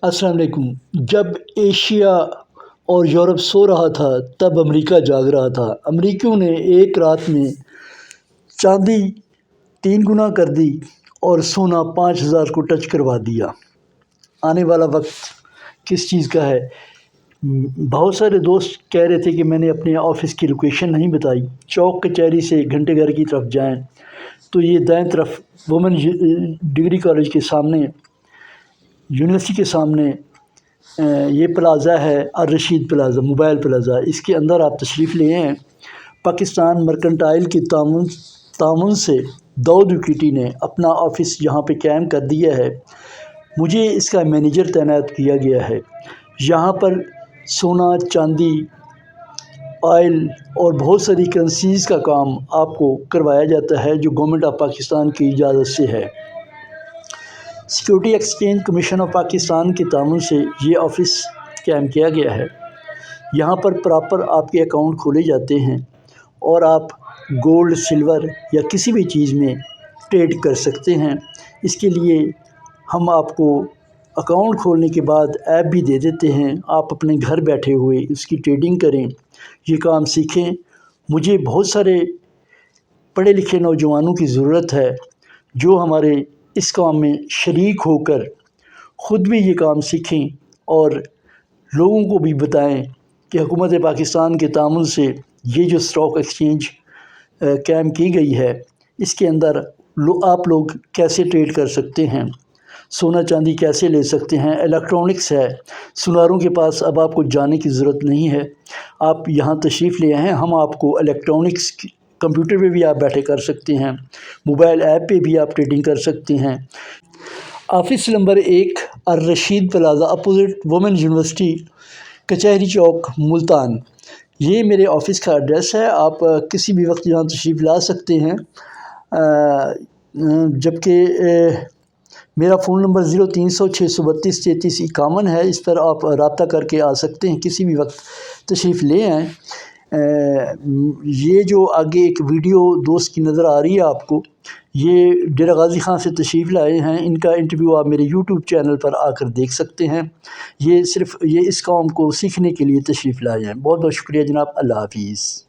السلام علیکم۔ جب ایشیا اور یورپ سو رہا تھا تب امریکہ جاگ رہا تھا۔ امریکیوں نے ایک رات میں چاندی 3 گنا کر دی اور سونا 5000 کو ٹچ کروا دیا۔ آنے والا وقت کس چیز کا ہے؟ بہت سارے دوست کہہ رہے تھے کہ میں نے اپنے آفس کی لوکیشن نہیں بتائی۔ چوک کچہری سے گھنٹے گھر کی طرف جائیں تو یہ دائیں طرف وومن ڈگری کالج کے سامنے، یونیورسٹی کے سامنے یہ پلازا ہے، الرشید پلازا، موبائل پلازا۔ اس کے اندر آپ تشریف لے آئیں۔ پاکستان مرکنٹائل کے تعاون سے داؤد وکیٹی نے اپنا آفس یہاں پہ قائم کر دیا ہے۔ مجھے اس کا مینیجر تعینات کیا گیا ہے۔ یہاں پر سونا، چاندی، آئل اور بہت ساری کرنسیز کا کام آپ کو کروایا جاتا ہے جو گورنمنٹ آف پاکستان کی اجازت سے ہے۔ Security exchange commission of Pakistan کے تعاون سے یہ آفس قائم کیا گیا ہے۔ یہاں پر پراپر آپ کے اکاؤنٹ کھولے جاتے ہیں اور آپ گولڈ، سلور یا کسی بھی چیز میں ٹریڈ کر سکتے ہیں۔ اس کے لیے ہم آپ کو اکاؤنٹ کھولنے کے بعد ایپ بھی دے دیتے ہیں۔ آپ اپنے گھر بیٹھے ہوئے اس کی ٹریڈنگ کریں، یہ کام سیکھیں۔ مجھے بہت سارے پڑھے لکھے نوجوانوں کی ضرورت ہے جو ہمارے اس کام میں شریک ہو کر خود بھی یہ کام سیکھیں اور لوگوں کو بھی بتائیں کہ حکومت پاکستان کے تعاون سے یہ جو اسٹاک ایکسچینج قائم کی گئی ہے اس کے اندر آپ لوگ کیسے ٹریڈ کر سکتے ہیں، سونا چاندی کیسے لے سکتے ہیں۔ الیکٹرانکس ہے، سوناروں کے پاس اب آپ کو جانے کی ضرورت نہیں ہے، آپ یہاں تشریف لے آئیں۔ ہم آپ کو الیکٹرانکس کمپیوٹر پہ بھی آپ بیٹھے کر سکتے ہیں، موبائل ایپ پہ بھی آپ ٹریڈنگ کر سکتے ہیں۔ آفس نمبر 1 الرشید پلازا، اپوزٹ وومن یونیورسٹی، کچہری چوک، ملتان۔ یہ میرے آفس کا ایڈریس ہے۔ آپ کسی بھی وقت یہاں تشریف لا سکتے ہیں۔ جبکہ میرا فون نمبر 0300 632 3351 ہے، اس پر آپ رابطہ کر کے آ سکتے ہیں، کسی بھی وقت تشریف لے آئیں۔ یہ جو آگے ایک ویڈیو دوست کی نظر آ رہی ہے آپ کو، یہ ڈیرہ غازی خان سے تشریف لائے ہیں۔ ان کا انٹرویو آپ میرے یوٹیوب چینل پر آ کر دیکھ سکتے ہیں۔ یہ صرف اس کام کو سیکھنے کے لیے تشریف لائے ہیں۔ بہت بہت شکریہ جناب۔ اللہ حافظ۔